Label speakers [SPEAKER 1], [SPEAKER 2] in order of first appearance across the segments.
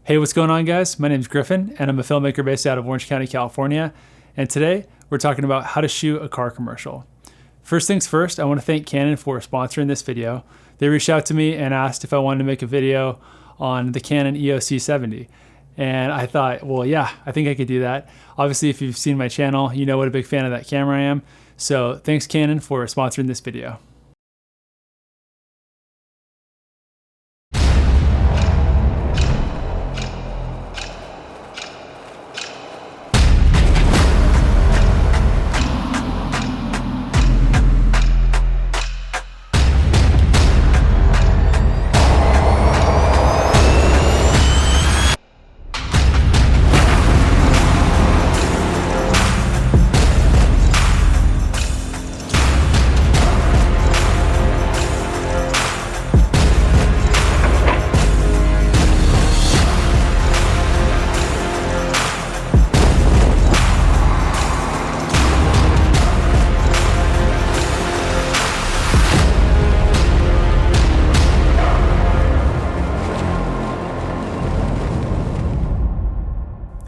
[SPEAKER 1] Hey, what's going on, guys? My name's Griffin, and I'm a filmmaker based out of Orange County, California. And today, we're talking about how to shoot a car commercial. First things first, I want to thank Canon for sponsoring this video. They reached out to me and asked if I wanted to make a video on the Canon EOS C70. And I thought, well, yeah, I think I could do that. Obviously, if you've seen my channel, you know what a big fan of that camera I am. So thanks, Canon, for sponsoring this video.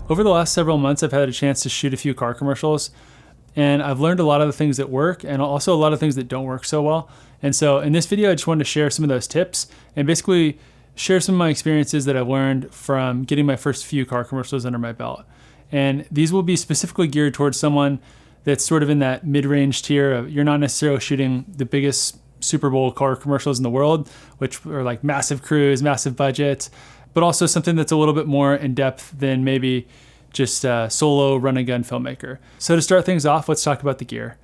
[SPEAKER 1] Over the last several months, I've had a chance to shoot a few car commercials, and I've learned a lot of the things that work and also a lot of things that don't work so well. And so in this video, I just wanted to share some of those tips and basically share some of my experiences that I've learned from getting my first few car commercials under my belt. And these will be specifically geared towards someone that's sort of in that mid-range tier of, you're not necessarily shooting the biggest Super Bowl car commercials in the world, which are like massive crews, massive budgets, but also something that's a little bit more in depth than maybe just a solo run-and-gun filmmaker. So to start things off, let's talk about the gear.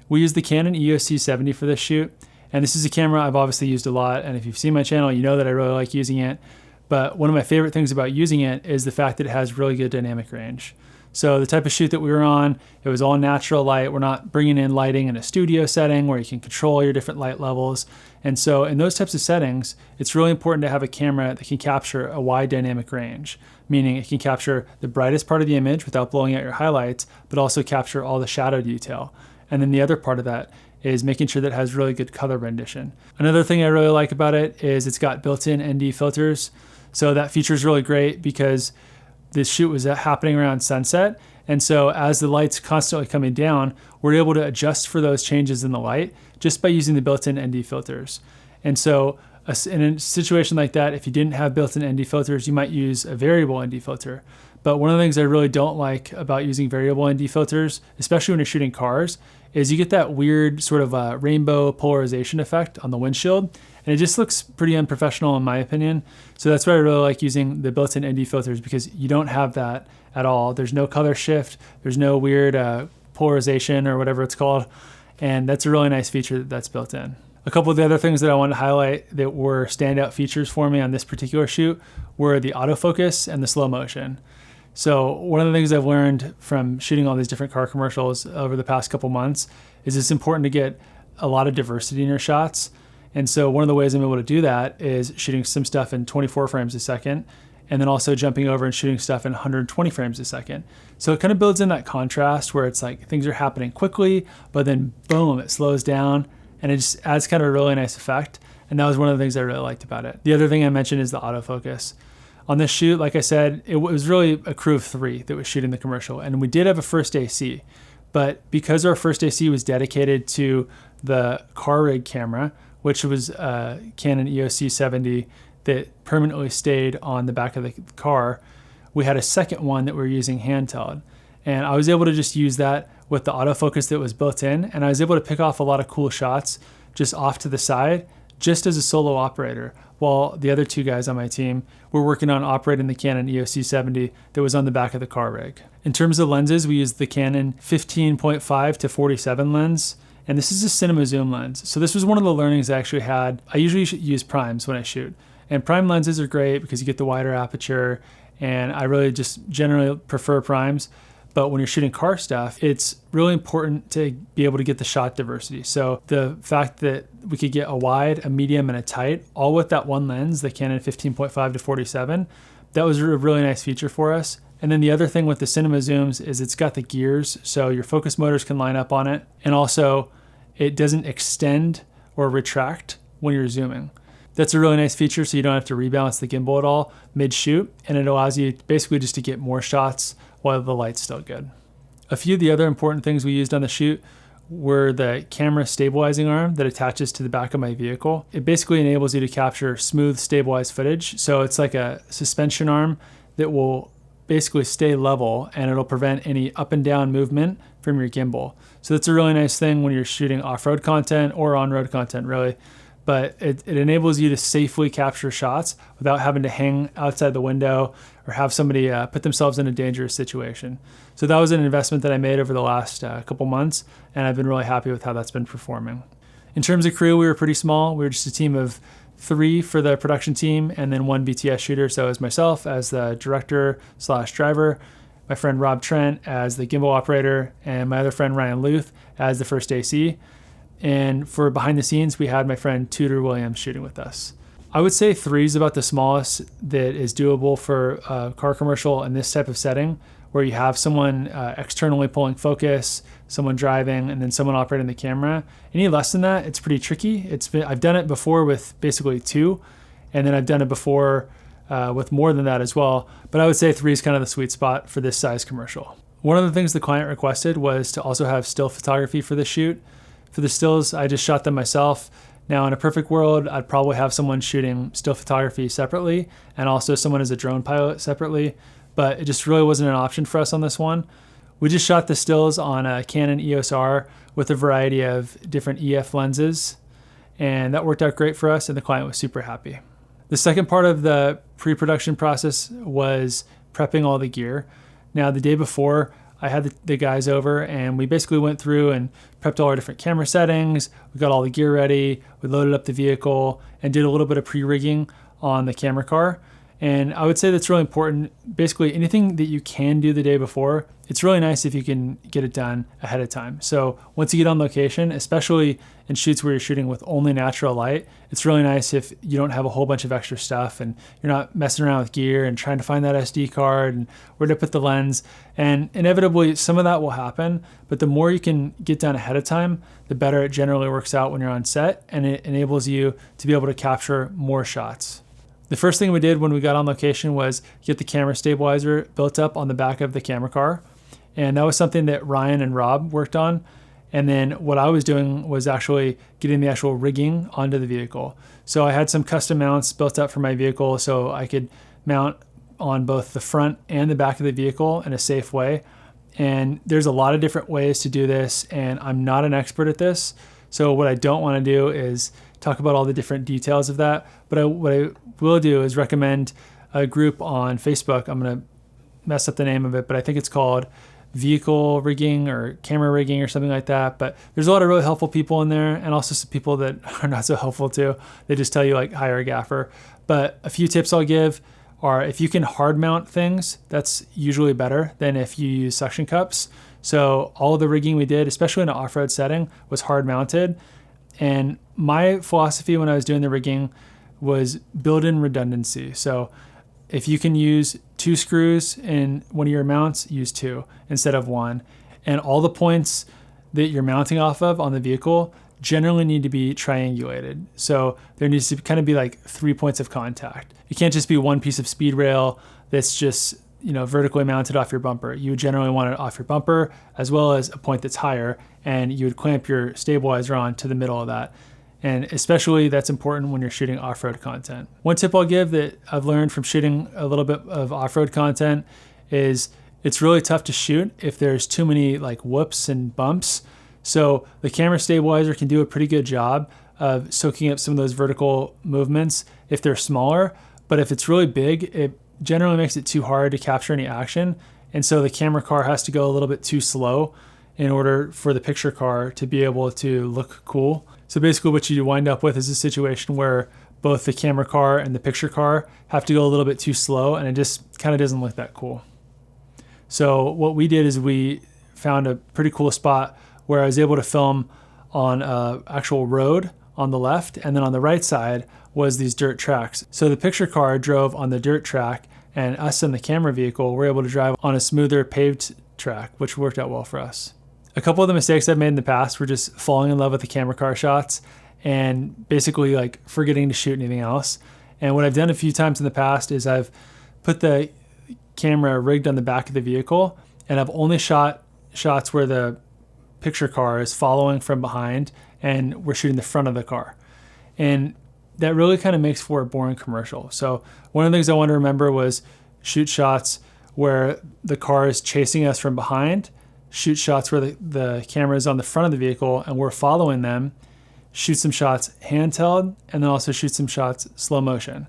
[SPEAKER 1] We use the Canon EOS C70 for this shoot, and this is a camera I've obviously used a lot, and if you've seen my channel, you know that I really like using it. But one of my favorite things about using it is the fact that it has really good dynamic range. So the type of shoot that we were on, it was all natural light. We're not bringing in lighting in a studio setting where you can control your different light levels. And so in those types of settings, it's really important to have a camera that can capture a wide dynamic range, meaning it can capture the brightest part of the image without blowing out your highlights, but also capture all the shadow detail. And then the other part of that is making sure that it has really good color rendition. Another thing I really like about it is it's got built-in ND filters. So that feature is really great because this shoot was happening around sunset. And so as the light's constantly coming down, we're able to adjust for those changes in the light just by using the built-in ND filters. And so in a situation like that, if you didn't have built-in ND filters, you might use a variable ND filter. But one of the things I really don't like about using variable ND filters, especially when you're shooting cars, is you get that weird sort of rainbow polarization effect on the windshield. And it just looks pretty unprofessional in my opinion. So that's why I really like using the built-in ND filters, because you don't have that at all. There's no color shift. There's no weird polarization or whatever it's called. And that's a really nice feature that's built in. A couple of the other things that I wanted to highlight that were standout features for me on this particular shoot were the autofocus and the slow motion. So one of the things I've learned from shooting all these different car commercials over the past couple months is it's important to get a lot of diversity in your shots. And so one of the ways I'm able to do that is shooting some stuff in 24 frames a second, and then also jumping over and shooting stuff in 120 frames a second. So it kind of builds in that contrast where it's like things are happening quickly, but then boom, it slows down, and it just adds kind of a really nice effect. And that was one of the things I really liked about it. The other thing I mentioned is the autofocus. On this shoot, like I said, it was really a crew of 3 that was shooting the commercial, and we did have a first AC. But because our first AC was dedicated to the car rig camera, which was a Canon EOS C70 that permanently stayed on the back of the car, we had a second one that we were using handheld. And I was able to just use that with the autofocus that was built in, and I was able to pick off a lot of cool shots just off to the side, just as a solo operator, while the other 2 guys on my team were working on operating the Canon EOS C70 that was on the back of the car rig. In terms of lenses, we used the Canon 15.5 to 47 lens, and this is a cinema zoom lens. So this was one of the learnings I actually had. I usually use primes when I shoot, and prime lenses are great because you get the wider aperture, and I really just generally prefer primes. But when you're shooting car stuff, it's really important to be able to get the shot diversity. So the fact that we could get a wide, a medium, and a tight, all with that one lens, the Canon 15.5 to 47, that was a really nice feature for us. And then the other thing with the cinema zooms is it's got the gears, so your focus motors can line up on it. And also, it doesn't extend or retract when you're zooming. That's a really nice feature, so you don't have to rebalance the gimbal at all mid-shoot, and it allows you basically just to get more shots while the light's still good. A few of the other important things we used on the shoot were the camera stabilizing arm that attaches to the back of my vehicle. It basically enables you to capture smooth, stabilized footage. So it's like a suspension arm that will basically stay level, and it'll prevent any up and down movement from your gimbal. So that's a really nice thing when you're shooting off-road content or on-road content, really. But it enables you to safely capture shots without having to hang outside the window or have somebody put themselves in a dangerous situation. So that was an investment that I made over the last couple months, and I've been really happy with how that's been performing. In terms of crew, we were pretty small. We were just a team of 3 for the production team, and then 1 BTS shooter. So it was myself as the director/driver, my friend Rob Trent as the gimbal operator, and my other friend Ryan Luth as the first AC. And for behind the scenes, we had my friend Tudor Williams shooting with us. I would say 3 is about the smallest that is doable for a car commercial in this type of setting, where you have someone externally pulling focus, someone driving, and then someone operating the camera. Any less than that, it's pretty tricky. I've done it before with basically 2, and then I've done it before with more than that as well. But I would say 3 is kind of the sweet spot for this size commercial. One of the things the client requested was to also have still photography for the shoot. For the stills, I just shot them myself. Now, in a perfect world, I'd probably have someone shooting still photography separately and also someone as a drone pilot separately, but it just really wasn't an option for us on this one. We just shot the stills on a Canon EOS R with a variety of different EF lenses, and that worked out great for us, and the client was super happy. The second part of the pre-production process was prepping all the gear. Now, the day before, I had the guys over, and we basically went through and prepped all our different camera settings. We got all the gear ready. We loaded up the vehicle and did a little bit of pre-rigging on the camera car. And I would say that's really important. Basically, anything that you can do the day before, it's really nice if you can get it done ahead of time. So once you get on location, especially in shoots where you're shooting with only natural light, it's really nice if you don't have a whole bunch of extra stuff and you're not messing around with gear and trying to find that SD card and where to put the lens. And inevitably, some of that will happen, but the more you can get done ahead of time, the better it generally works out when you're on set, and it enables you to be able to capture more shots. The first thing we did when we got on location was get the camera stabilizer built up on the back of the camera car. And that was something that Ryan and Rob worked on. And then what I was doing was actually getting the actual rigging onto the vehicle. So I had some custom mounts built up for my vehicle so I could mount on both the front and the back of the vehicle in a safe way. And there's a lot of different ways to do this, and I'm not an expert at this. So what I don't want to do is talk about all the different details of that. But what I will do is recommend a group on Facebook. I'm going to mess up the name of it, but I think it's called Vehicle Rigging or Camera Rigging or something like that. But there's a lot of really helpful people in there, and also some people that are not so helpful too. They just tell you like hire a gaffer. But a few tips I'll give are if you can hard mount things, that's usually better than if you use suction cups. So all of the rigging we did, especially in an off-road setting, was hard mounted. And my philosophy when I was doing the rigging was build in redundancy. So if you can use 2 screws in one of your mounts, use 2 instead of 1. And all the points that you're mounting off of on the vehicle generally need to be triangulated. So there needs to kind of be like 3 points of contact. It can't just be one piece of speed rail that's just vertically mounted off your bumper. You would generally want it off your bumper as well as a point that's higher, and you would clamp your stabilizer on to the middle of that. And especially that's important when you're shooting off-road content. One tip I'll give that I've learned from shooting a little bit of off-road content is it's really tough to shoot if there's too many like whoops and bumps. So the camera stabilizer can do a pretty good job of soaking up some of those vertical movements if they're smaller, but if it's really big, it generally makes it too hard to capture any action. And so the camera car has to go a little bit too slow in order for the picture car to be able to look cool. So basically what you wind up with is a situation where both the camera car and the picture car have to go a little bit too slow, and it just kind of doesn't look that cool. So what we did is we found a pretty cool spot where I was able to film on an actual road on the left, and then on the right side was these dirt tracks. So the picture car drove on the dirt track, and us in the camera vehicle were able to drive on a smoother paved track, which worked out well for us. A couple of the mistakes I've made in the past were just falling in love with the camera car shots and basically like forgetting to shoot anything else. And what I've done a few times in the past is I've put the camera rigged on the back of the vehicle, and I've only shot shots where the picture car is following from behind and we're shooting the front of the car. And that really kind of makes for a boring commercial. So one of the things I want to remember was shoot shots where the car is chasing us from behind, shoot shots where the camera is on the front of the vehicle and we're following them, shoot some shots handheld, and then also shoot some shots slow motion.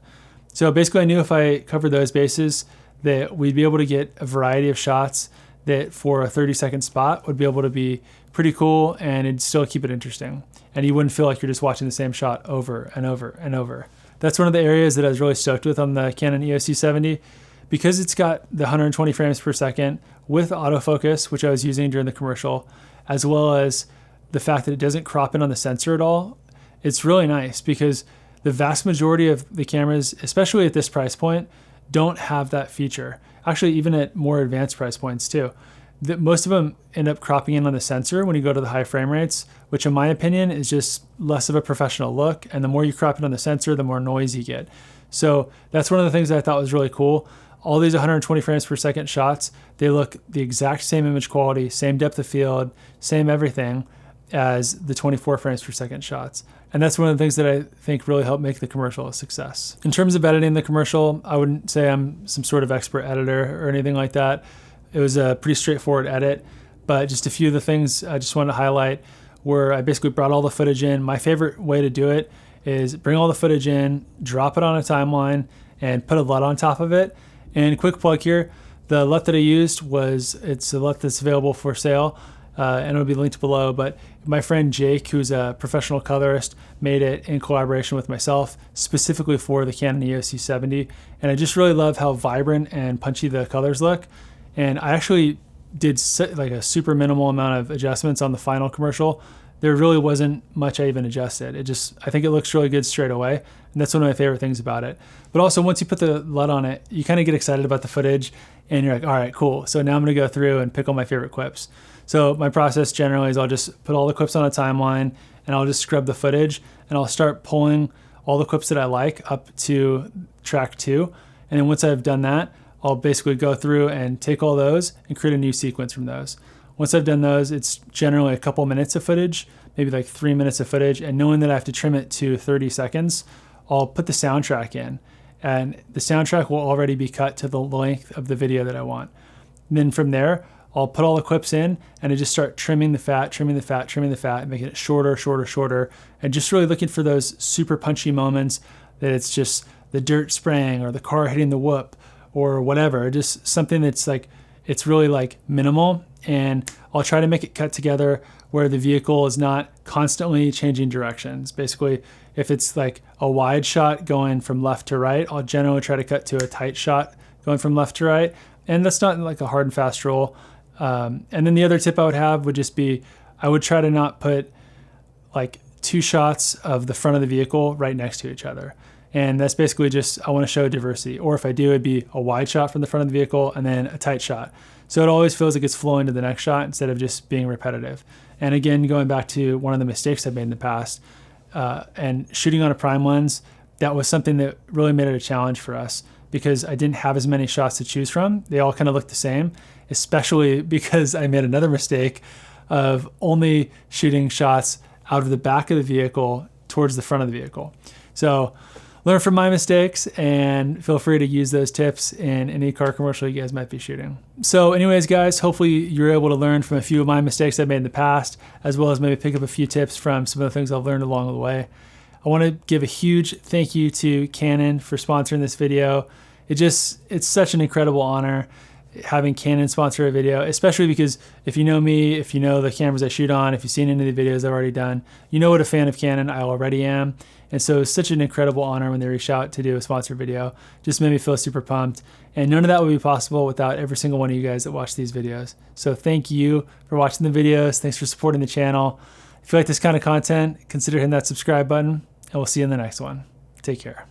[SPEAKER 1] So basically I knew if I covered those bases that we'd be able to get a variety of shots that for a 30-second spot would be able to be pretty cool and it'd still keep it interesting. And you wouldn't feel like you're just watching the same shot over and over and over. That's one of the areas that I was really stoked with on the Canon EOS C70, because it's got the 120 frames per second with autofocus, which I was using during the commercial, as well as the fact that it doesn't crop in on the sensor at all. It's really nice because the vast majority of the cameras, especially at this price point, don't have that feature. Actually, even at more advanced price points too. Most of them end up cropping in on the sensor when you go to the high frame rates, which in my opinion is just less of a professional look. And the more you crop it on the sensor, the more noise you get. So that's one of the things that I thought was really cool. All these 120 frames per second shots, they look the exact same image quality, same depth of field, same everything as the 24 frames per second shots. And that's one of the things that I think really helped make the commercial a success. In terms of editing the commercial, I wouldn't say I'm some sort of expert editor or anything like that. It was a pretty straightforward edit, but just a few of the things I just wanted to highlight were I basically brought all the footage in. My favorite way to do it is bring all the footage in, drop it on a timeline, and put a LUT on top of it. And quick plug here, the LUT that I used it's a LUT that's available for sale. And it'll be linked below, but my friend Jake, who's a professional colorist, made it in collaboration with myself, specifically for the Canon EOS C70. And I just really love how vibrant and punchy the colors look. And I actually did like a super minimal amount of adjustments on the final commercial. There really wasn't much I even adjusted. I think it looks really good straight away. And that's one of my favorite things about it. But also once you put the LUT on it, you kind of get excited about the footage and you're like, all right, cool. So now I'm gonna go through and pick all my favorite clips. So my process generally is I'll just put all the clips on a timeline and I'll just scrub the footage and I'll start pulling all the clips that I like up to track 2. And then once I've done that, I'll basically go through and take all those and create a new sequence from those. Once I've done those, it's generally a couple minutes of footage, maybe like 3 minutes of footage. And knowing that I have to trim it to 30 seconds, I'll put the soundtrack in. And the soundtrack will already be cut to the length of the video that I want. And then from there, I'll put all the clips in and I just start trimming the fat, and making it shorter, and just really looking for those super punchy moments that it's just the dirt spraying or the car hitting the whoop or whatever, just something that's like, it's really like minimal. And I'll try to make it cut together where the vehicle is not constantly changing directions. Basically, if it's like a wide shot going from left to right, I'll generally try to cut to a tight shot going from left to right. And that's not like a hard and fast rule. And then the other tip I would have would just be, I would try to not put like 2 shots of the front of the vehicle right next to each other. And that's basically just, I want to show diversity. Or if I do, it'd be a wide shot from the front of the vehicle and then a tight shot. So it always feels like it's flowing to the next shot instead of just being repetitive. And again, going back to one of the mistakes I've made in the past, and shooting on a prime lens, that was something that really made it a challenge for us because I didn't have as many shots to choose from. They all kind of looked the same, especially because I made another mistake of only shooting shots out of the back of the vehicle towards the front of the vehicle. So learn from my mistakes and feel free to use those tips in any car commercial you guys might be shooting. So anyways, guys, hopefully you're able to learn from a few of my mistakes I've made in the past, as well as maybe pick up a few tips from some of the things I've learned along the way. I want to give a huge thank you to Canon for sponsoring this video. It's such an incredible honor having Canon sponsor a video, especially because if you know me, if you know the cameras I shoot on, if you've seen any of the videos I've already done, you know what a fan of Canon I already am. And so it's such an incredible honor when they reach out to do a sponsored video. Just made me feel super pumped. And none of that would be possible without every single one of you guys that watch these videos. So thank you for watching the videos. Thanks for supporting the channel. If you like this kind of content, consider hitting that subscribe button, and we'll see you in the next one. Take care.